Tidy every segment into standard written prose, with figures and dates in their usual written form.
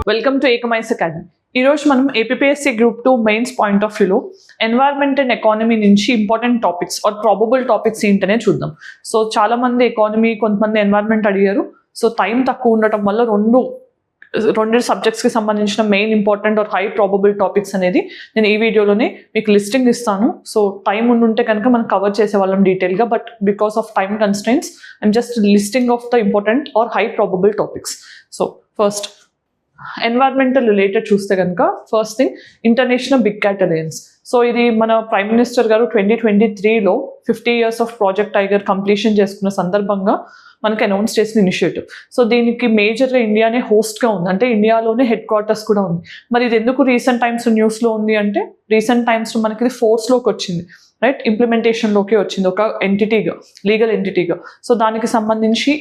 Welcome to ఏకమైస్ academy. ఈరోజు మనం APSC group 2 mains point of వ్యూలో ఎన్వైర్న్మెంట్ అండ్ ఎకానమీ నుంచి important topics or probable topics ఏంటనే చూద్దాం. సో చాలా మంది ఎకానమీ, కొంతమంది ఎన్వైర్న్మెంట్ అడిగారు. సో టైం తక్కువ ఉండటం వల్ల రెండు సబ్జెక్ట్స్కి సంబంధించిన main important or high probable topics అనేది నేను ఈ వీడియోలోనే మీకు లిస్టింగ్ ఇస్తాను. సో టైం ఉంటే కనుక మనం కవర్ చేసేవాళ్ళం డీటెయిల్గా, but because of time constraints I'm just listing of the important or high probable topics. So first environmental related చూస్తే కనుక first thing international big cat alliance. So ఇది మన ప్రైమ్ మినిస్టర్ గారు 2023లో 50 years of project tiger completion చేసుకున్న సందర్భంగా మనకి announce చేసిన ఇనిషియేటివ్. సో దీనికి మేజర్గా ఇండియానే హోస్ట్గా ఉంది, అంటే ఇండియాలోనే హెడ్ క్వార్టర్స్ కూడా ఉంది. మరి ఇది ఎందుకు రీసెంట్ టైమ్స్ న్యూస్లో ఉంది అంటే రీసెంట్ టైమ్స్లో మనకి ఇది ఫోర్స్లోకి వచ్చింది, రైట్, ఇంప్లిమెంటేషన్లోకి వచ్చింది ఒక ఎంటిటీగా, లీగల్ ఎంటిటీగా. సో దానికి సంబంధించి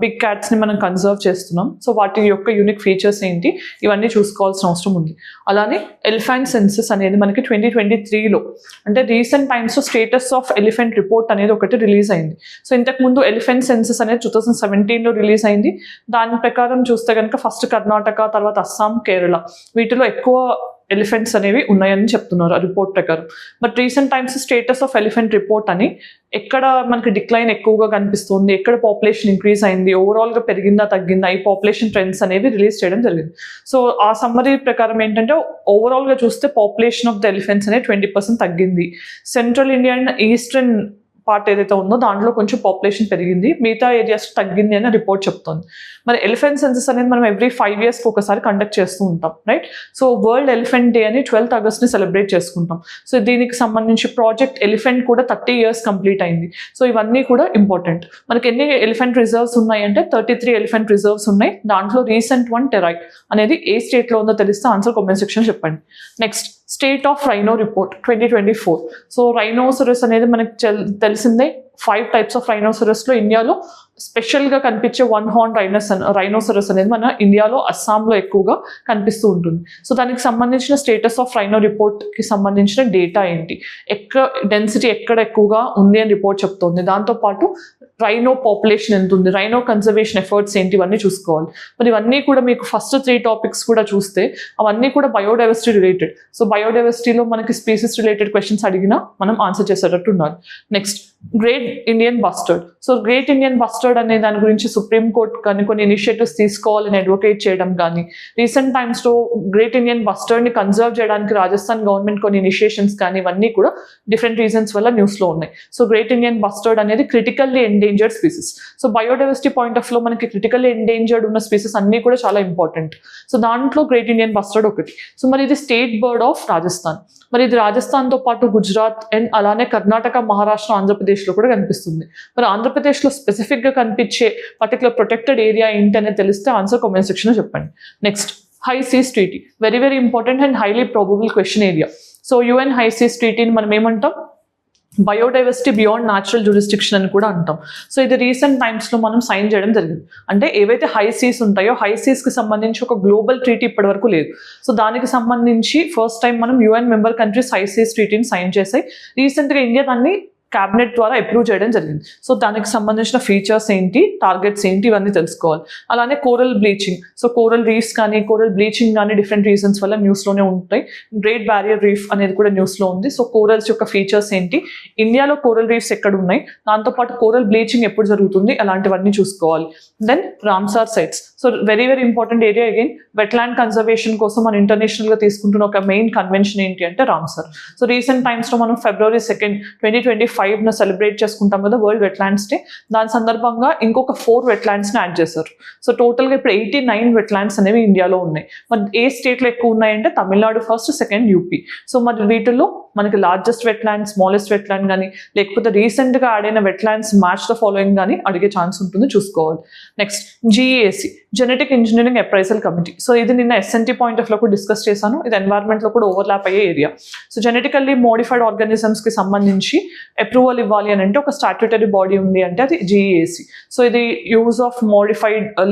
బిగ్ క్యాట్స్ని మనం కన్జర్వ్ చేస్తున్నాం, సో వాటి యొక్క యూనిక్ ఫీచర్స్ ఏంటి ఇవన్నీ చూసుకోవాల్సిన అవసరం ఉంది. అలానే ఎలిఫెంట్ సెన్సస్ అనేది మనకి 2023లో అంటే రీసెంట్ టైమ్స్లో స్టేటస్ ఆఫ్ ఎలిఫెంట్ రిపోర్ట్ అనేది ఒకటి రిలీజ్ అయింది. సో ఇంతకుముందు ఎలిఫెంట్ సెన్సస్ అనేది 2017లో రిలీజ్ అయింది. దాని ప్రకారం చూస్తే కనుక ఫస్ట్ కర్ణాటక, తర్వాత అస్సాం, కేరళ, వీటిలో ఎక్కువ ఎలిఫెంట్స్ అనేవి ఉన్నాయని చెప్తున్నారు ఆ రిపోర్ట్ ప్రకారం. But recent times status of elephant report అని ఎక్కడ మనకి డిక్లైన్ ఎక్కువగా కనిపిస్తుంది, ఎక్కడ పాపులేషన్ ఇంక్రీజ్ అయింది, ఓవరాల్గా పెరిగిందా తగ్గిందా, ఈ పాపులేషన్ ట్రెండ్స్ అనేవి రిలీజ్ చేయడం జరిగింది. సో ఆ సమ్మరీ ప్రకారం ఏంటంటే ఓవరాల్గా చూస్తే పాపులేషన్ ఆఫ్ ద ఎలిఫెంట్స్ అనేది 20% తగ్గింది. Central India and eastern part ఏదైతే ఉందో దాంట్లో కొంచెం పాపులేషన్ పెరిగింది, మిగతా ఏరియాస్ తగ్గింది అని రిపోర్ట్ చెప్తుంది. మరి ఎలిఫెంట్ సెన్సస్ అనేది మనం ఎవ్రీ 5 yearsకి ఒకసారి కండక్ట్ చేస్తూ ఉంటాం, right. So world elephant day అని 12th Augustని సెలబ్రేట్ చేసుకుంటాం. సో దీనికి సంబంధించి ప్రాజెక్ట్ ఎలిఫెంట్ కూడా 30 years కంప్లీట్ అయింది. సో ఇవన్నీ కూడా ఇంపార్టెంట్. మనకి ఎన్ని ఎలిఫెంట్ రిజర్వ్స్ ఉన్నాయి అంటే 33 ఎలిఫెంట్ రిజర్వ్స్ ఉన్నాయి. దాంట్లో రీసెంట్ వన్ టెరాయ్ అనేది ఏ స్టేట్లో ఉందో తెలిస్తే ఆన్సర్ కామెంట్ సెక్షన్ చెప్పండి. Next state of rhino report 2024. So rhinoceros అనేది మనకి తెలిసిందే, 5 types ఆఫ్ రైనోసరస్లో ఇండియాలో స్పెషల్గా కనిపించే 1 horn రైనోసరస్ అనేది మన ఇండియాలో అస్సాంలో ఎక్కువగా కనిపిస్తూ ఉంటుంది. సో దానికి సంబంధించిన స్టేటస్ ఆఫ్ రైనో రిపోర్ట్కి సంబంధించిన డేటా ఏంటి, డెన్సిటీ ఎక్కడ ఎక్కువగా ఉంది అని రిపోర్ట్ చెప్తుంది. దాంతోపాటు రైనో పాపులేషన్ ఎంత ఉంది, రైనో కన్జర్వేషన్ ఎఫర్ట్స్ ఏంటి, ఇవన్నీ చూసుకోవాలి. మరి ఇవన్నీ కూడా మీకు ఫస్ట్ 3 topics కూడా చూస్తే అవన్నీ కూడా బయోడైవర్సిటీ రిలేటెడ్. సో బయోడైవర్సిటీలో మనకి స్పీసీస్ రిలేటెడ్ క్వశ్చన్స్ అడిగినా మనం ఆన్సర్ చేసేటట్టు ఉండాలి. Next great Indian bustard. So great Indian bustard అనే దాని గురించి సుప్రీంకోర్టు కానీ కొన్ని ఇనిషియేటివ్స్ తీసుకోవాలని అడ్వకేట్ చేయడం కానీ, రీసెంట్ టైమ్స్లో గ్రేట్ ఇండియన్ బస్టర్డ్ని కన్జర్వ్ చేయడానికి రాజస్థాన్ గవర్నమెంట్ కొన్ని ఇనిషియేషన్స్ కానీ ఇవన్నీ కూడా డిఫరెంట్ రీజన్స్ వల్ల న్యూస్లో ఉన్నాయి. సో గ్రేట్ ఇండియన్ బస్టర్డ్ అనేది critically endangered species. So biodiversity point of వ్యూలో మనకి క్రిటికల్లీ ఎండేంజర్డ్ ఉన్న స్పీసీస్ అన్నీ కూడా చాలా ఇంపార్టెంట్. సో దాంట్లో గ్రేట్ ఇండియన్ బస్టర్డ్ ఒకటి. సో మరి ఇది స్టేట్ బర్డ్ ఆఫ్ రాజస్థాన్. మరి ఇది రాజస్థాన్తో పాటు గుజరాత్ అండ్ అలానే కర్ణాటక, మహారాష్ట్ర, ఆంధ్రప్రదేశ్లో కూడా కనిపిస్తుంది. మరి ఆంధ్రప్రదేశ్లో స్పెసిఫిక్గా కనిపించే పర్టికులర్ ప్రొటెక్టెడ్ ఏరియా ఏంటనే తెలిస్తే ఆన్సర్ కామెంట్ సెక్షన్లో చెప్పండి. Next high seas treaty, very very important and highly probable question area. So UN high seas ట్రీటీని మనం ఏమంటాం, బయోడైవర్సిటీ బియాండ్ న్యాచురల్ జ్యూరిస్డిక్షన్ అని కూడా అంటాం. సో ఇది రీసెంట్ టైమ్స్లో మనం సైన్ చేయడం జరిగింది. అంటే ఏవైతే హై సీస్ ఉంటాయో హై సీస్కి సంబంధించి ఒక గ్లోబల్ ట్రీటీ ఇప్పటివరకు లేదు. సో దానికి సంబంధించి ఫస్ట్ టైం మనం UN member countries high seas ట్రీటీని సైన్ చేసాయి. రీసెంట్గా ఇండియా దాన్ని క్యాబినెట్ ద్వారా అప్రూవ్ చేయడం జరిగింది. సో దానికి సంబంధించిన ఫీచర్స్ ఏంటి, టార్గెట్స్ ఏంటి, ఇవన్నీ తెలుసుకోవాలి. అలానే coral bleaching. So coral reefs కానీ కోరల్ బ్లీచింగ్ కానీ డిఫరెంట్ రీజన్స్ వల్ల న్యూస్లోనే ఉంటాయి. గ్రేట్ బ్యారియర్ రీఫ్ అనేది కూడా న్యూస్లో ఉంది. సో కోరల్స్ యొక్క ఫీచర్స్ ఏంటి, ఇండియాలో కోరల్ రీఫ్స్ ఎక్కడ ఉన్నాయి, దాంతోపాటు కోరల్ బ్లీచింగ్ ఎప్పుడు జరుగుతుంది, అలాంటివన్నీ చూసుకోవాలి. Then Ramsar sites. So very very important area. Again wetland conservation కోసం మనం ఇంటర్నేషనల్గా తీసుకుంటున్న ఒక మెయిన్ కన్వెన్షన్ ఏంటి అంటే రామ్సార్. సో రీసెంట్ టైమ్స్లో మనం February 2nd, 2025 సెలబ్రేట్ చేసుకుంటాం కదా వరల్డ్ వెట్లాండ్స్ డే. దాని సందర్భంగా ఇంకొక 4 వెట్లాండ్స్ని యాడ్ చేశారు. సో టోటల్గా ఇప్పుడు 89 వెట్లాండ్స్ అనేవి ఇండియాలో ఉన్నాయి. మరి ఏ స్టేట్లో ఎక్కువ ఉన్నాయంటే Tamil Nadu first, second UP. So మరి వీటిల్లో మనకి లార్జెస్ట్ వెట్లాండ్, స్మాలెస్ట్ వెట్లాండ్ కానీ లేకపోతే రీసెంట్గా యాడ్ అయిన వెట్లాండ్స్ మ్యాచ్ ద ఫాలోయింగ్ కానీ అడిగే ఛాన్స్ ఉంటుంది, చూసుకోవాలి. Next GAC, genetic engineering appraisal committee. So ఇది నిన్న SNT పాయింట్ ఆఫ్ లో కూడా డిస్కస్ చేశాను. ఇది ఎన్వైర్న్మెంట్లో కూడా ఓవర్లాప్ అయ్యే ఏరియా. సో జెనెటికల్లీ మోడిఫైడ్ ఆర్గానిజమ్స్కి సంబంధించి అప్రూవల్ ఇవ్వాలి అని అంటే ఒక స్టాట్యూటరీ బాడీ ఉంది అంటే అది GEAC. సో ఇది యూజ్ ఆఫ్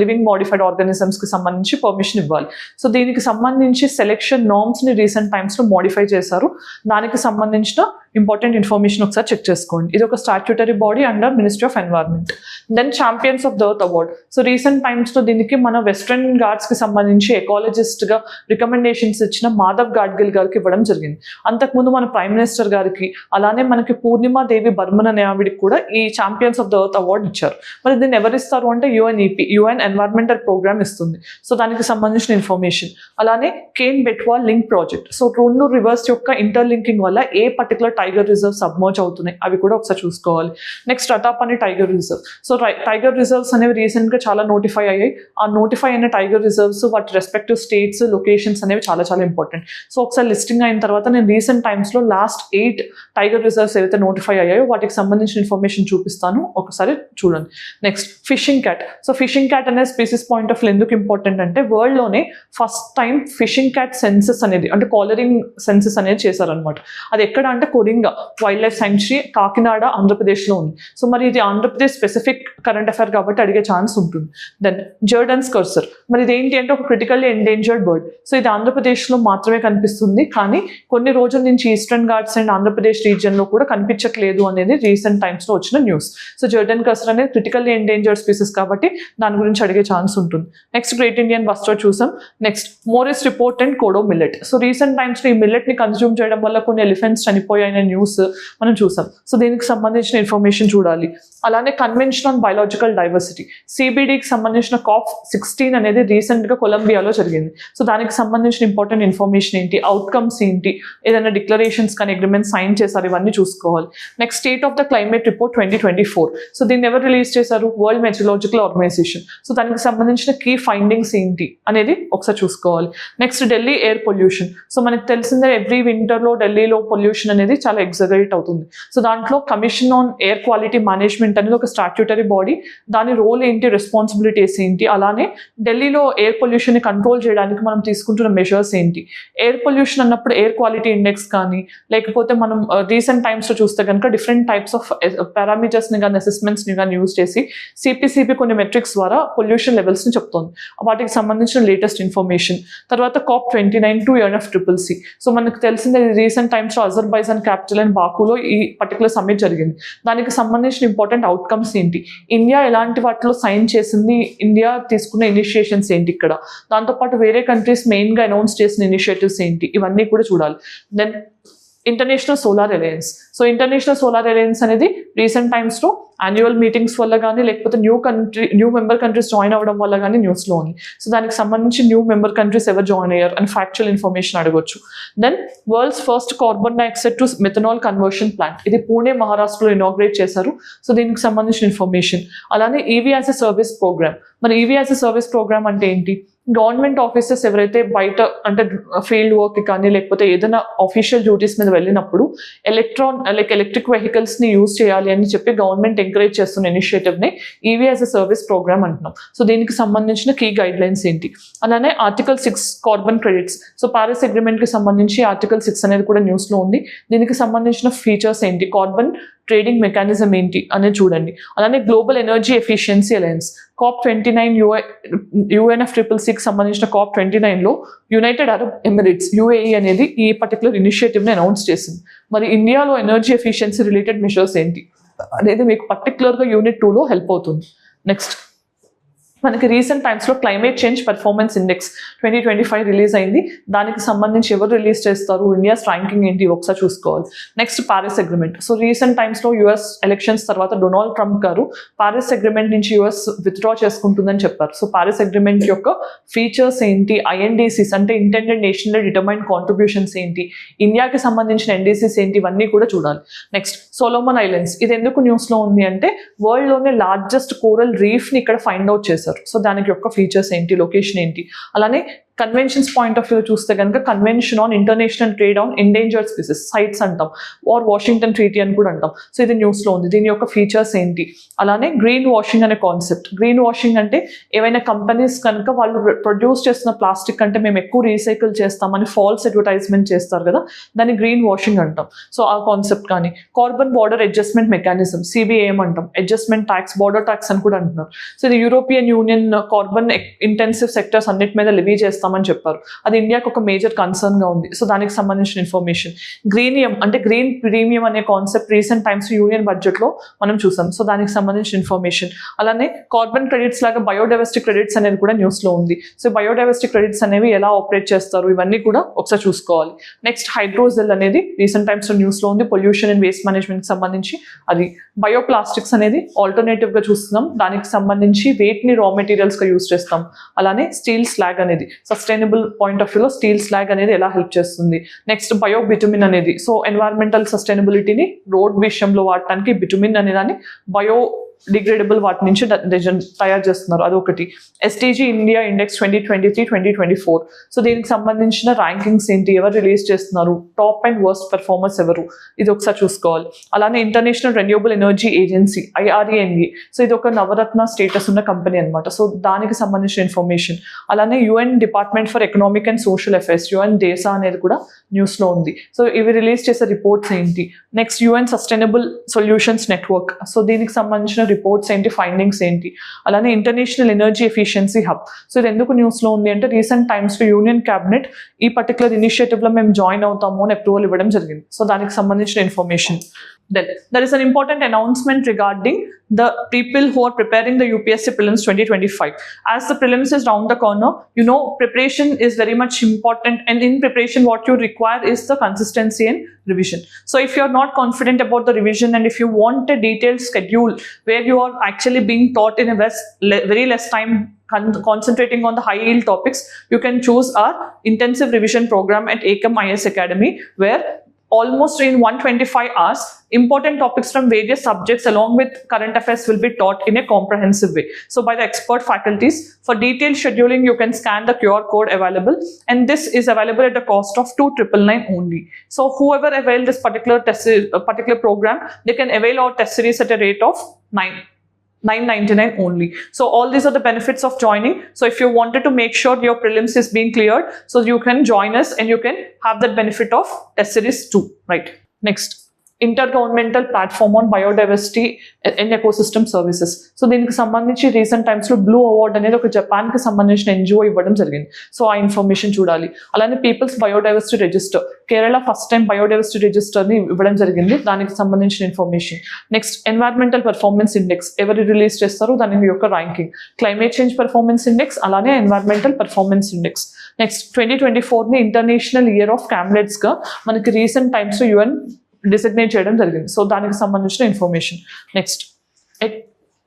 లివింగ్ మోడిఫైడ్ ఆర్గానిజమ్స్కి సంబంధించి పర్మిషన్ ఇవ్వాలి. సో దీనికి సంబంధించి సెలెక్షన్ నార్మ్స్ని రీసెంట్ టైమ్స్లో మోడిఫై చేశారు. దానికి సంబంధించిన ఇంపార్టెంట్ ఇన్ఫర్మేషన్ ఒకసారి చెక్ చేసుకోండి. ఇది ఒక statutory body under ministry of environment. Then champions of the earth award. So recent టైమ్స్లో దీనికి మన వెస్ట్రన్ ఘాట్స్కి సంబంధించి ఎకాలజిస్ట్గా రికమెండేషన్స్ ఇచ్చిన మాధవ్ గాడ్గిల్ గారికి ఇవ్వడం జరిగింది. అంతకుముందు మన ప్రైమ్ మినిస్టర్ గారికి, అలానే మనకి పూర్ణిమాదేవి బర్మన్ అనే ఆవిడికి కూడా ఈ champions of the earth award ఇచ్చారు. మరి దీన్ని ఎవరు ఇస్తారు అంటే UNEP, యుఎన్ ఎన్వైర్న్మెంటల్ ప్రోగ్రామ్ ఇస్తుంది. సో దానికి సంబంధించిన ఇన్ఫర్మేషన్. అలానే Ken Betwa link project. So 2 rivers యొక్క ఇంటర్లింకింగ్ వల్ల ఏ పర్టికులర్ టైగర్ రిజర్వ్ సబ్మర్జ్ అవుతున్నాయి అవి కూడా ఒకసారి చూసుకోవాలి. Next Ratapani tiger reserve. So tiger reserves అనేవి రీసెంట్గా చాలా నోటిఫై అయ్యాయి. ఆ నోటిఫై అయిన టైగర్ రిజర్వ్స్ వాటి రెస్పెక్టివ్ స్టేట్స్, లొకేషన్స్ అనేవి చాలా చాలా ఇంపార్టెంట్. సో ఒకసారి లిస్టింగ్ అయిన తర్వాత నేను రీసెంట్ టైమ్స్లో లాస్ట్ 8 టైగర్ రిజర్వ్స్ ఏవైతే నోటిఫై అయ్యాయో వాటికి సంబంధించిన ఇన్ఫర్మేషన్ చూపిస్తాను, ఒకసారి చూడండి. Next fishing cat. So fishing cat అనే స్పీసీస్ పాయింట్ ఆఫ్ వ్యూ ఎందుకు ఇంపార్టెంట్ అంటే వరల్డ్లోనే first time fishing cat census అనేది అంటే కాలరింగ్ సెన్సెస్ అనేది చేశారనమాట. అది ఎక్కడ అంటే Coringa wildlife sanctuary, Kakinada, ఆంధ్రప్రదేశ్లో ఉంది. సో మరి ఇది ఆంధ్రప్రదేశ్ స్పెసిఫిక్ కరెంట్ అఫైర్ కాబట్టి అడిగే ఛాన్స్ ఉంటుంది. Then Jerdon's courser. మరి ఇది ఏంటి అంటే ఒక క్రిటికల్లీ ఎండేంజర్డ్ బర్డ్. సో ఇది ఆంధ్రప్రదేశ్లో మాత్రమే కనిపిస్తుంది, కానీ కొన్ని రోజుల నుంచి ఈస్టర్న్ ఘాట్స్ అండ్ ఆంధ్రప్రదేశ్ రీజియన్లో కూడా కనిపించట్లేదు అనేది రీసెంట్ టైమ్స్లో వచ్చిన న్యూస్. సో జర్డన్ కర్సర్ అనేది క్రిటికల్లీ ఎండేంజర్డ్ స్పీసెస్ కాబట్టి దాని గురించి అడిగే ఛాన్స్ ఉంటుంది. నెక్స్ట్ గ్రేట్ ఇండియన్ బస్టర్డ్ చూసాం. Next Morris report and kodo millet. So recent టైమ్స్లో ఈ మిల్లెట్ని కన్జ్యూమ్ చేయడం వల్ల కొన్ని ఎలిఫెంట్స్ చనిపోయాయనే న్యూస్ మనం చూసాం. సో దీనికి సంబంధించిన ఇన్ఫర్మేషన్ చూడాలి. అలానే కన్వెన్షన్ ఆన్ బయాలజికల్ డైవర్సిటీ, CBDకి సంబంధించిన COP16 అనేది రీసెంట్గా కొలంబియాలో జరిగింది. సో దానికి సంబంధించిన ఇంపార్టెంట్ ఇన్ఫర్మేషన్ ఏంటి, అవుట్కమ్స్ ఏంటి, ఏదైనా డిక్లరేషన్స్ కానీ అగ్రిమెంట్స్ సైన్ చేశారు, ఇవన్నీ చూసుకోవాలి. Next state of the climate report 2024. So దీన్ని ఎవరు రిలీజ్ చేశారు, వరల్డ్ మెట్రలాజికల్ ఆర్గనైజేషన్. సో దానికి సంబంధించిన కీ ఫైండింగ్స్ ఏంటి అనేది ఒకసారి చూసుకోవాలి. Next Delhi air pollution. So మనకు తెలిసిందే ఎవ్రీ వింటర్లో ఢిల్లీలో పొల్యూషన్ అనేది చాలా ఎగ్జగరేట్ అవుతుంది. సో దాంట్లో commission on air quality management అనేది ఒక స్టాట్యూటరీ బాడీ. దాని రోల్ ఏంటి, రెస్పాన్సిబిలిటీస్ ఏంటి, అలానే ఢిల్లీలో ఎయిర్ పొల్యూషన్ని కంట్రోల్ చేయడానికి మనం తీసుకుంటున్న మెజర్స్ ఏంటి. ఎయిర్ పొల్యూషన్ అన్నప్పుడు ఎయిర్ క్వాలిటీ ఇండెక్స్ కానీ లేకపోతే మనం రీసెంట్ టైమ్స్లో చూస్తే కనుక డిఫరెంట్ టైప్స్ ఆఫ్ పారామీటర్స్ని కానీ అసెస్మెంట్స్ని కానీ యూజ్ చేసి CPCB కొన్ని మెట్రిక్స్ ద్వారా పొల్యూషన్ లెవెల్స్ని చెప్తుంది. వాటికి సంబంధించిన లేటెస్ట్ ఇన్ఫర్మేషన్. తర్వాత COP29 టు UNFCCC. సో మనకు తెలిసిందే రీసెంట్ టైమ్స్లో అజర్బైజాన్ క్యాపిటల్ అండ్ బాకులో ఈ పర్టికులర్ సమ్మిట్ జరిగింది. దానికి సంబంధించిన ఇంపార్టెంట్ అవుట్కమ్స్ ఏంటి, ఇండియా ఎలాంటి వాటిలో సైన్ చేసింది, ఇండియా తీసుకున్న ఇనిషియేషన్స్ ఏంటి ఇక్కడ, దాంతోపాటు వేరే కంట్రీస్ మెయిన్గా అనౌన్స్ చేసిన ఇనిషియేటివ్స్ ఏంటి, ఇవన్నీ కూడా చూడాలి. Then international solar alliance. So international solar alliance అనేది రీసెంట్ టైమ్స్లో యాన్యువల్ మీటింగ్స్ వల్ల కానీ లేకపోతే న్యూ మెంబర్ కంట్రీస్ జాయిన్ అవ్వడం వల్ల కానీ న్యూస్లో ఉంది. సో దానికి సంబంధించి న్యూ మెంబర్ కంట్రీస్ ఎవరు జాయిన్ అయ్యారు అని ఫ్యాక్చువల్ ఇన్ఫర్మేషన్ అడగొచ్చు. Then world's first carbon dioxide to methanol conversion plant. ఇది పూణే, మహారాష్ట్రలో ఇనాగ్రేట్ చేశారు. సో దీనికి సంబంధించిన ఇన్ఫర్మేషన్. అలానే EV as a service program. మరి EV as a service program అంటే ఏంటి, గవర్నమెంట్ ఆఫీసర్స్ ఎవరైతే బయట అంటే ఫీల్డ్ వర్క్ కానీ లేకపోతే ఏదైనా ఆఫీషియల్ డ్యూటీస్ మీద వెళ్ళినప్పుడు ఎలక్ట్రిక్ వెహికల్స్ని యూజ్ చేయాలి అని చెప్పి గవర్నమెంట్ ఎంకరేజ్ చేస్తున్న ఇనిషియేటివ్ని EV as a service programme అంటున్నాం. సో దీనికి సంబంధించిన కీ గైడ్ లైన్స్ ఏంటి. అలానే article 6 carbon credits. So Paris అగ్రిమెంట్కి సంబంధించి ఆర్టికల్ 6 అనేది కూడా న్యూస్లో ఉంది. దీనికి సంబంధించిన ఫీచర్స్ ఏంటి, కార్బన్ ట్రేడింగ్ మెకానిజం ఏంటి అనేది చూడండి. అలానే global energy efficiency alliance. COP29 UNFCCCకి సంబంధించిన COP29లో యునైటెడ్ అరబ్ ఎమిరేట్స్ UAE అనేది ఈ పర్టికులర్ ఇనిషియేటివ్ని అనౌన్స్ చేసింది. మరి ఇండియాలో ఎనర్జీ ఎఫిషియన్సీ రిలేటెడ్ మెషర్స్ ఏంటి అనేది మీకు పర్టికులర్గా యూనిట్ 2లో హెల్ప్ అవుతుంది. నెక్స్ట్ మనకి రీసెంట్ టైమ్స్లో climate change performance index 2025 release అయింది. దానికి సంబంధించి ఎవరు రిలీజ్ చేస్తారు, ఇండియాస్ ర్యాంకింగ్ ఏంటి ఒకసారి చూసుకోవాలి. Next Paris agreement. So recent టైమ్స్లో US ఎలక్షన్స్ తర్వాత డొనాల్డ్ ట్రంప్ గారు ప్యారిస్ అగ్రిమెంట్ నుంచి US విత్డ్రా చేసుకుంటుందని చెప్పారు. సో ప్యారిస్ అగ్రిమెంట్ యొక్క ఫీచర్స్ ఏంటి, INDCs అంటే ఇంటెండెడ్ నేషనల్ డిటర్మైన్డ్ కాంట్రిబ్యూషన్స్ ఏంటి, ఇండియాకి సంబంధించిన NDCs ఏంటి, ఇవన్నీ కూడా చూడాలి. Next Solomon islands. ఇది ఎందుకు న్యూస్లో ఉంది అంటే వరల్డ్లోనే లార్జెస్ట్ కోరల్ రీఫ్ని ఇక్కడ ఫైండ్ అవుట్ చేశారు. సో దానికి యొక్క ఫీచర్స్ ఏంటి, లొకేషన్ ఏంటి. అలానే కన్వెన్షన్స్ పాయింట్ ఆఫ్ వ్యూ చూస్తే కనుక convention on international trade on endangered species CITES అంటాం, ఆర్ వాషింగ్టన్ ట్రీటీ అని కూడా అంటాం. సో ఇది న్యూస్లో ఉంది. దీని యొక్క ఫీచర్స్ ఏంటి? అలానే గ్రీన్ వాషింగ్ అనే కాన్సెప్ట్. గ్రీన్ వాషింగ్ అంటే ఏవైనా కంపెనీస్ కనుక వాళ్ళు ప్రొడ్యూస్ చేస్తున్న ప్లాస్టిక్ అంటే మేము ఎక్కువ రీసైకిల్ చేస్తామని ఫాల్స్ అడ్వర్టైజ్మెంట్ చేస్తారు కదా, దాన్ని గ్రీన్ వాషింగ్ అంటాం. సో ఆ కాన్సెప్ట్ కానీ carbon border adjustment mechanism CBAM అంటాం, అడ్జస్ట్మెంట్ ట్యాక్స్, బార్డర్ ట్యాక్స్ అని కూడా అంటున్నారు. సో ఇది European union carbon intensive sectors అన్నిటి మీద లివీ చేస్తామని చెప్పారు. అది ఇండియాకి ఒక మేజర్ కన్సర్న్ గా ఉంది. సో దానికి సంబంధించిన ఇన్ఫర్మేషన్. గ్రీనియం అంటే గ్రీన్ ప్రీమియం అనే concept recent times union budget లో మనం చూసాం. సో దానికి సంబంధించిన ఇన్ఫర్మేషన్. అలానే కార్బన్ క్రెడిట్స్ లాగా బయోడైవర్సిటీ క్రెడిట్స్ అనేది కూడా న్యూస్ లో ఉంది. సో బయోడైవర్సిటీ క్రెడిట్స్ అనేవి ఎలా ఆపరేట్ చేస్తారు ఇవన్నీ కూడా ఒకసారి చూసుకోవాలి. నెక్స్ట్ హైడ్రోజెల్ అనేది రీసెంట్ టైమ్స్ లో న్యూస్ లో ఉంది. పొల్యూషన్ అండ్ వేస్ట్ మేనేజ్మెంట్ సంబంధించి అది. బయోప్లాస్టిక్స్ అనేది ఆల్టర్నేటివ్ గా చూస్తున్నాం. దానికి సంబంధించి వేటిని రా మెటీరియల్స్ గా యూస్ చేస్తాం. అలానే స్టీల్ స్లాగ్ అనేది సస్టైనబుల్ పాయింట్ ఆఫ్ వ్యూలో స్టీల్ స్లాగ్ అనేది ఎలా హెల్ప్ చేస్తుంది. నెక్స్ట్ బయో బిటుమిన్ అనేది సో ఎన్వైరన్మెంటల్ సస్టైనబిలిటీని రోడ్ విషయంలో వాడటానికి బిటుమిన్ అనే దాన్ని బయో డిగ్రేడబుల్ వాటి నుంచి తయారు చేస్తున్నారు. అదొకటి. SDG India index 2023-2024. సో దీనికి సంబంధించిన ర్యాంకింగ్స్ ఏంటి, ఎవరు రిలీజ్ చేస్తున్నారు, టాప్ అండ్ వర్స్ట్ పెర్ఫార్మర్స్ ఎవరు, ఇది ఒకసారి చూసుకోవాలి. అలానే international renewable energy agency IRENA. So ఇది ఒక నవరత్న స్టేటస్ ఉన్న కంపెనీ అనమాట. సో దానికి సంబంధించిన ఇన్ఫర్మేషన్. అలానే UN department for economic and social affairs UN DESA అనేది కూడా న్యూస్లో ఉంది. సో ఇవి రిలీజ్ చేసే రిపోర్ట్స్ ఏంటి. Next UN sustainable solutions network. So దీనికి సంబంధించిన రిపోర్ట్స్ ఏంటి, ఫైండింగ్స్ ఏంటి. అలానే international energy efficiency hub. So ఇది ఎందుకు న్యూస్లో ఉంది అంటే రీసెంట్ టైమ్స్లో యూనియన్ క్యాబినెట్ ఈ పర్టికులర్ ఇనిషియేటివ్లో మేము జాయిన్ అవుతాము అని అప్రూవల్ ఇవ్వడం జరిగింది. సో దానికి సంబంధించిన information. Then there is an important announcement regarding the people who are preparing the UPSC prelims 2025. As the prelims is round the corner, you know preparation is very much important, and in preparation what you require is the consistency and revision. So if you are not confident about the revision and if you want a detailed schedule where you are actually being taught in a very less time concentrating on the high yield topics, you can choose our intensive revision program at Ekam IS Academy, where almost in 125 hours, important topics from various subjects along with current affairs will be taught in a comprehensive way. So by the expert faculties. For detailed scheduling, you can scan the QR code available, and this is available at the cost of 2,999 only. So whoever avail this particular program, they can avail our test series at a rate of 999 only. So all these are the benefits of joining. So if you wanted to make sure your prelims is being cleared, so you can join us and you can have that benefit of test series 2, right? Next, intergovernmental platform on biodiversity and ecosystem services. So దీనికి సంబంధించి recent టైమ్స్లో blue award అనేది ఒక జపాన్కి సంబంధించిన NGO ఇవ్వడం జరిగింది. So ఆ information చూడాలి. అలానే people's biodiversity register, Kerala first time biodiversity రిజిస్టర్ని ఇవ్వడం జరిగింది. దానికి సంబంధించిన information. Next, environmental performance index ఎవరు రిలీజ్ చేస్తారు, దాని యొక్క ranking. Climate change performance index, అలానే ఎన్వైరన్మెంటల్ పెర్ఫార్మెన్స్ ఇండెక్స్. నెక్స్ట్, 2024ని ఇంటర్నేషనల్ ఇయర్ ఆఫ్ క్యామ్లెట్స్గా మనకి రీసెంట్ టైమ్స్లో UN డిసిగ్నేట్ చేయడం జరిగింది. సో దానికి సంబంధించిన ఇన్ఫర్మేషన్. నెక్స్ట్,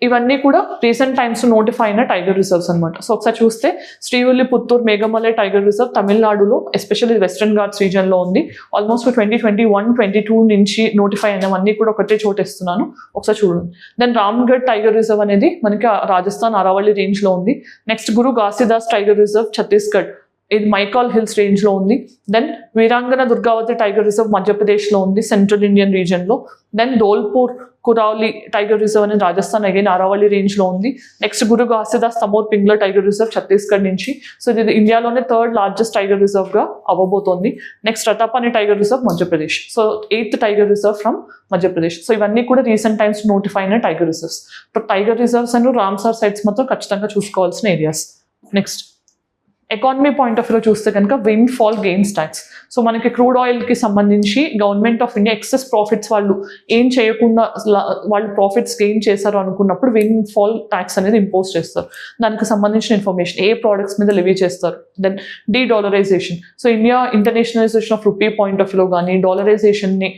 ఇవన్నీ కూడా రీసెంట్ టైమ్స్ నోటిఫై అయిన టైగర్ రిజర్వ్స్ అనమాట. సో ఒకసారి చూస్తే శ్రీవిల్లి పుత్తూరు మేఘమలై టైగర్ రిజర్వ్ తమిళనాడులో ఎస్పెషల్లీ వెస్టర్న్ ఘాట్స్ రీజియన్లో ఉంది. ఆల్మోస్ట్ 2021-22 నుంచి నోటిఫై అయినవన్నీ కూడా ఒకటే చోట ఇస్తున్నాను, ఒకసారి చూడండి. దెన్ రామ్గఢ్ టైగర్ రిజర్వ్ అనేది మనకి రాజస్థాన్ అరావళి రేంజ్లో ఉంది. Next, Guru Ghasidas tiger reserve Chhattisgarh, ఇది మైకాల్ హిల్స్ రేంజ్లో ఉంది. Then Veerangana Durgavati tiger reserve మధ్యప్రదేశ్లో ఉంది, సెంట్రల్ ఇండియన్ రీజియన్లో. Then Dholpur Karauli tiger reserve అనేది రాజస్థాన్ అగైన్ అరావళి రేంజ్లో ఉంది. Next, Guru Ghasidas Tamor Pingla tiger reserve Chhattisgarh నుంచి. సో ఇది ఇండియాలోనే 3rd లార్జెస్ట్ టైగర్ రిజర్వ్గా అవ్వబోతోంది. Next, Ratapani tiger reserve Madhya Pradesh. So 8th tiger reserve from Madhya Pradesh. So ఇవన్నీ కూడా రీసెంట్ టైమ్స్ నోటిఫై అయిన tiger reserves. Tiger reserves and Ramsar sites మాత్రం ఖచ్చితంగా చూసుకోవాల్సిన areas. Next, economy point of వ్యూలో చూస్తే కనుక windfall gains tax. So మనకి క్రూడ్ ఆయిల్కి సంబంధించి government of India excess profits వాళ్ళు ఏం చేయకుండా వాళ్ళు ప్రాఫిట్స్ గెయిన్ చేశారు అనుకున్నప్పుడు విండ్ ఫాల్ ట్యాక్స్ అనేది ఇంపోజ్ చేస్తారు. దానికి సంబంధించిన ఇన్ఫర్మేషన్, ఏ ప్రోడక్ట్స్ మీద లివీ చేస్తారు. Then dedollarization. So India internationalization of rupee point of వ్యూలో కానీ డాలరైజేషన్ని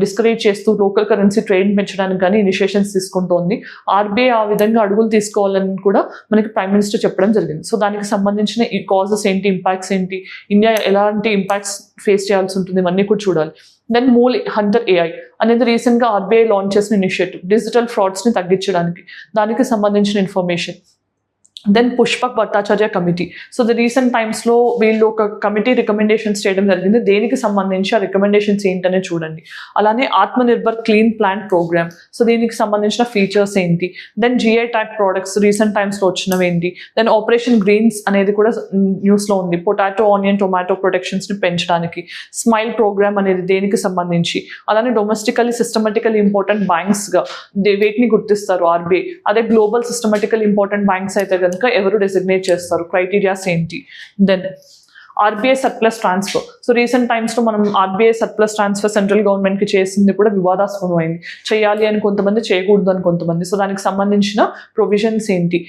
డిస్కరేజ్ చేస్తూ లోకల్ కరెన్సీ ట్రేడ్ పెంచడానికి కానీ ఇనిషియేషన్స్ తీసుకుంటోంది. RBI ఆ విధంగా అడుగులు తీసుకోవాలని కూడా మనకి ప్రైమ్ మినిస్టర్ చెప్పడం జరిగింది. సో దానికి సంబంధించిన ఈ కాజెస్ ఏంటి, ఇంపాక్ట్స్ ఏంటి, ఇండియా ఎలాంటి ఇంపాక్ట్స్ ఫేస్ చేయాల్సి ఉంటుంది, ఇవన్నీ కూడా చూడాలి. దెన్ మూల్ హంటర్ AI అనేది రీసెంట్గా RBI లాంచ్ చేసిన ఇనిషియేటివ్ డిజిటల్ ఫ్రాడ్స్ని తగ్గించడానికి. దానికి సంబంధించిన information. Then Pushpak Bhattacharya committee. So the recent టైమ్స్లో వీళ్ళు ఒక కమిటీ రికమెండేషన్స్ చేయడం జరిగింది. దేనికి సంబంధించి ఆ రికమెండేషన్స్ ఏంటనే చూడండి. అలానే Atmanirbhar clean plant program, so దీనికి సంబంధించిన ఫీచర్స్ ఏంటి. Then GI tag products recent టైమ్స్లో వచ్చినవి ఏంటి. దెన్ ఆపరేషన్ గ్రీన్స్ అనేది కూడా న్యూస్లో ఉంది, పొటాటో ఆనియన్ టొమాటో ప్రొటెక్షన్స్ని పెంచడానికి. స్మైల్ ప్రోగ్రామ్ అనేది దేనికి సంబంధించి. అలానే డొమెస్టికలీ సిస్టమేటికలీ ఇంపార్టెంట్ బ్యాంక్స్గా వీటిని గుర్తిస్తారు ఆర్బీఐ. అదే గ్లోబల్ సిస్టమేటికల్ ఇంపార్టెంట్ బ్యాంక్స్ అయితే కనుక ఎవరు డెసిగ్నేట్ చేస్తారు, క్రైటీరియాస్ ఏంటి. Then RBI surplus transfer. So recent టైమ్స్లో మనం ఆర్బీఐ సర్ప్లస్ ట్రాన్స్ఫర్ సెంట్రల్ గవర్నమెంట్కి చేసింది కూడా వివాదాస్పదమైంది. చేయాలి అని కొంతమంది, చేయకూడదు అని కొంతమంది. సో దానికి సంబంధించిన ప్రొవిజన్స్ ఏంటి,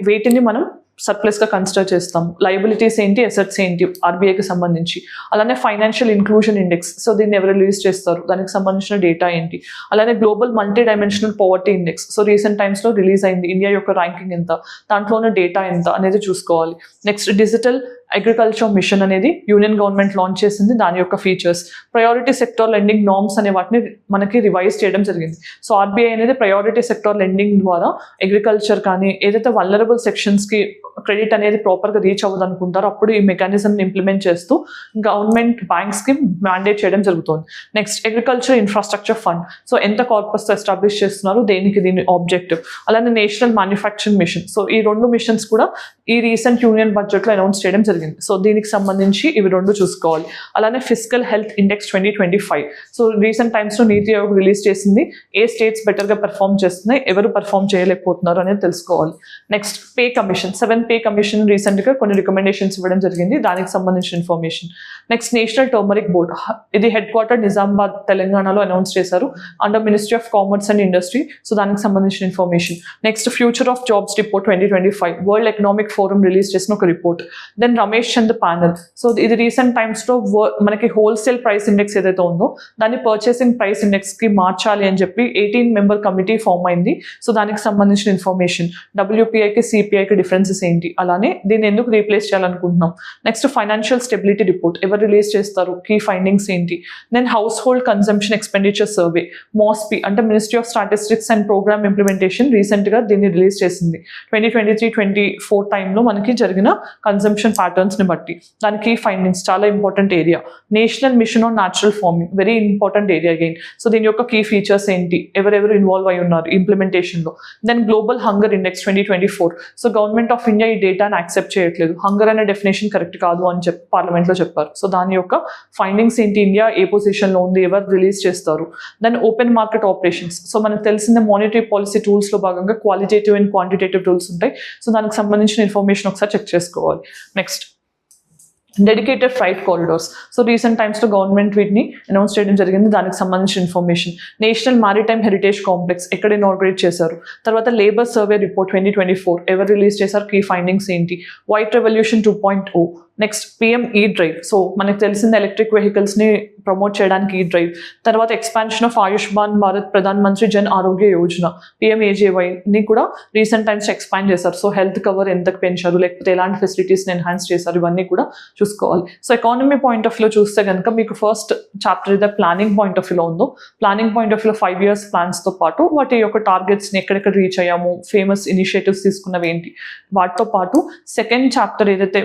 వేటిని మనం సర్ప్లస్గా కన్సిడర్ చేస్తాం, లయబిలిటీస్ ఏంటి, అసెట్స్ ఏంటి ఆర్బీఐకి సంబంధించి. అలానే ఫైనాన్షియల్ ఇంక్లూజన్ ఇండెక్స్, సో దీన్ని ఎవరు రిలీజ్ చేస్తారు, దానికి సంబంధించిన డేటా ఏంటి. అలానే global multi dimensional poverty index, so recent టైమ్స్లో రిలీజ్ అయింది. ఇండియా యొక్క ర్యాంకింగ్ ఎంత, దాంట్లో ఉన్న డేటా ఎంత అనేది చూసుకోవాలి. నెక్స్ట్ డిజిటల్ అగ్రికల్చర్ మిషన్ అనేది యూనియన్ గవర్నమెంట్ లాంచ్ చేసింది, దాని యొక్క features. Priority sector lending norms అనే వాటిని మనకి రివైజ్ చేయడం జరిగింది. సో ఆర్బీఐ అనేది ప్రయారిటీ సెక్టార్ లెండింగ్ ద్వారా అగ్రికల్చర్ కానీ ఏదైతే వల్నరబుల్ సెక్షన్స్కి క్రెడిట్ అనేది ప్రాపర్గా రీచ్ అవ్వదు అనుకుంటారో అప్పుడు ఈ మెకానిజంని ఇంప్లిమెంట్ చేస్తూ గవర్నమెంట్ బ్యాంక్స్కి మ్యాండేట్ చేయడం జరుగుతుంది. Next agriculture infrastructure fund, so ఎంత కార్పస్తో ఎస్టాబ్లిష్ చేస్తున్నారు, దేనికి దీని ఆబ్జెక్టివ్. అలానే నేషనల్ మ్యానుఫ్యాక్చరింగ్ మిషన్, సో ఈ రెండు మిషన్స్ కూడా ఈ రీసెంట్ యూనియన్ బడ్జెట్లో అనౌన్స్ చేయడం జరిగింది. సో దీనికి సంబంధించి ఇవి రెండు చూసుకోవాలి. అలానే physical health index 2025, so recent టైమ్స్లో నీతి ఆయోగ్ రిలీజ్ చేసింది. ఏ స్టేట్స్ బెటర్గా పెర్ఫామ్ చేస్తున్నాయి, ఎవరు పెర్ఫామ్ చేయలేకపోతున్నారు అనేది తెలుసుకోవాలి. Next pay commission, 7th pay commission రీసెంట్గా కొన్ని రికమెండేషన్స్ ఇవ్వడం జరిగింది, దానికి సంబంధించిన information. Next national turmeric board, ఇది హెడ్ క్వార్టర్ నిజామాబాద్ తెలంగాణలో అనౌన్స్ చేశారు under ministry of commerce and industry, so దానికి సంబంధించిన information. Next future of jobs report 2025, world economic forum release చేసిన ఒక report. Then Ramesh Chand panel, so ఇది రీసెంట్ టైమ్స్లో మనకి హోల్సేల్ ప్రైస్ ఇండెక్స్ ఏదైతే ఉందో దాన్ని పర్చేసింగ్ ప్రైస్ ఇండెక్స్కి మార్చాలి అని చెప్పి 18 మెంబర్ కమిటీ ఫామ్ అయింది. సో దానికి సంబంధించిన ఇన్ఫర్మేషన్, డబ్ల్యూపీఐకి సిపిఐకి డిఫరెన్సెస్ ఏంటి, అలానే దీన్ని ఎందుకు రీప్లేస్ చేయాలనుకుంటున్నాం. నెక్స్ట్ ఫైనాన్షియల్ స్టెబిలిటీ రిపోర్ట్ ఎవరు రిలీజ్ చేస్తారు, కీ ఫైండింగ్స్ ఏంటి. Then household consumption expenditure survey, MoSPI అంటే ministry of statistics and programme implementation రీసెంట్గా దీన్ని రిలీజ్ చేసింది. 2023-24 టైంలో మనకి జరిగిన కన్సంప్షన్ ప్యాటర్న్స్ని బట్టి. దానికి ఫైండింగ్స్ చాలా important area. National mission on natural farming, very important area again. So దీని యొక్క కీ ఫీచర్స్ ఏంటి, ఎవరెవరు ఇన్వాల్వ్ అయి ఉన్నారు ఇంప్లిమెంటేషన్లో. Then global hunger index 2024, so government of India ఈ డేటాను యాక్సెప్ట్ చేయట్లేదు, హంగర్ అనే డెఫినేషన్ కరెక్ట్ కాదు అని చెప్పి పార్లమెంట్లో చెప్పారు. సో దాని యొక్క ఫైండింగ్స్ ఏంటి, ఇండియా ఏ పొజిషన్లో ఉంది, ఎవరు రిలీజ్ చేస్తారు. Then open market operations, so మనకు తెలిసిన మానిటరీ పాలసీ టూల్స్లో భాగంగా క్వాలిటేటివ్ అండ్ క్వాంటిటేటివ్ టూల్స్ ఉంటాయి. సో దానికి సంబంధించిన ఇన్ఫర్మేషన్ ఒకసారి చెక్ చేసుకోవాలి. Next dedicated freight corridors, so recent టైమ్స్లో గవర్నమెంట్ వీటిని అనౌన్స్ చేయడం జరిగింది, దానికి సంబంధించిన information. National maritime heritage complex ఎక్కడ ఇనాగ్రేట్ చేశారు. తర్వాత లేబర్ సర్వే రిపోర్ట్ 2024 ఎవరు రిలీజ్ చేశారు, కీ ఫైండింగ్స్ ఏంటి. White revolution 2.0. Next PM E drive, so మనకు తెలిసిన ఎలక్ట్రిక్ వెహికల్స్ని ప్రమోట్ చేయడానికి ఈ డ్రైవ్. తర్వాత ఎక్స్పాన్షన్ ఆఫ్ ఆయుష్మాన్ భారత్ ప్రధాన్ మంత్రి జన్ ఆరోగ్య యోజన పిఎంఏజేవైని కూడా రీసెంట్ టైమ్స్ ఎక్స్పాండ్ చేశారు. సో హెల్త్ కవర్ ఎంతకు పెంచారు, లేకపోతే ఎలాంటి ఫెసిలిటీస్ని ఎన్హాన్స్ చేశారు, ఇవన్నీ కూడా చూసుకోవాలి. సో ఎకానమీ పాయింట్ ఆఫ్ వ్యూలో చూస్తే కనుక మీకు ఫస్ట్ చాప్టర్ ఏదైతే ప్లానింగ్ పాయింట్ ఆఫ్ వ్యూలో ఉందో, ప్లానింగ్ పాయింట్ ఆఫ్ వ్యూలో 5 years ప్లాన్స్తో పాటు వాటి యొక్క టార్గెట్స్ని ఎక్కడెక్కడ రీచ్ అయ్యాము, ఫేమస్ ఇనిషియేటివ్స్ తీసుకున్నవి ఏంటి, వాటితో పాటు సెకండ్ చాప్టర్ ఏదైతే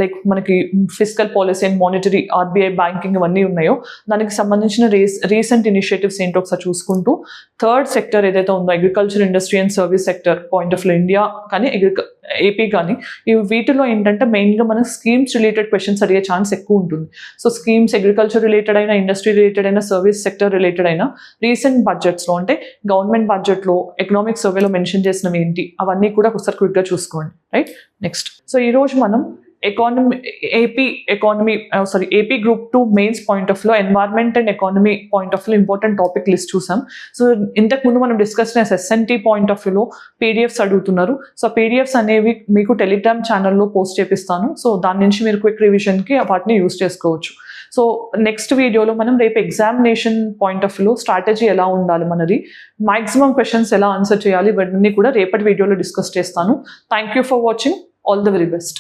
లైక్ మనకి physical policy and monetary RBI banking ఇవన్నీ ఉన్నాయో దానికి సంబంధించిన రీసెంట్ ఇనిషియేటివ్స్ ఏంటో ఒకసారి చూసుకుంటూ, థర్డ్ సెక్టర్ ఏదైతే ఉందో agriculture industry and service sector point of view India కానీ ఏపీ కానీ వీటిలో ఏంటంటే మెయిన్గా మన స్కీమ్స్ రిలేటెడ్ క్వశ్చన్స్ అడిగే ఛాన్స్ ఎక్కువ ఉంటుంది. సో స్కీమ్స్ అగ్రికల్చర్ రిలేటెడ్ అయినా, ఇండస్ట్రీ రిలేటెడ్ అయినా, సర్వీస్ సెక్టర్ రిలేటెడ్ అయినా రీసెంట్ బడ్జెట్స్లో అంటే గవర్నమెంట్ బడ్జెట్లో ఎకనామిక్ సర్వేలో మెన్షన్ చేసినవి ఏంటి అవన్నీ కూడా ఒకసారి క్విక్గా చూసుకోండి. Right, next. సో ఈరోజు మనం AP group 2 mains point of లో environment and economy point of లో ఇంపార్టెంట్ టాపిక్ లిస్ట్ చూసాం. సో ఇంతకు ముందు మనం డిస్కస్ చేసిన ఎస్ఎన్టీ పాయింట్ ఆఫ్ వ్యూలో పీడిఎఫ్స్ అడుగుతున్నారు. సో పీడిఎఫ్స్ అనేవి మీకు టెలిగ్రామ్ ఛానల్లో పోస్ట్ చేపిస్తాను. సో దాని నుంచి మీరు క్విక్ రివిజన్కి వాటిని యూస్ చేసుకోవచ్చు. సో నెక్స్ట్ వీడియోలో మనం రేపు ఎగ్జామినేషన్ పాయింట్ ఆఫ్ వ్యూలో స్ట్రాటజీ ఎలా ఉండాలి మనది, మాక్సిమం క్వశ్చన్స్ ఎలా ఆన్సర్ చేయాలి, ఇవన్నీ కూడా రేపటి వీడియోలో డిస్కస్ చేస్తాను. Thank you for watching. All the very best.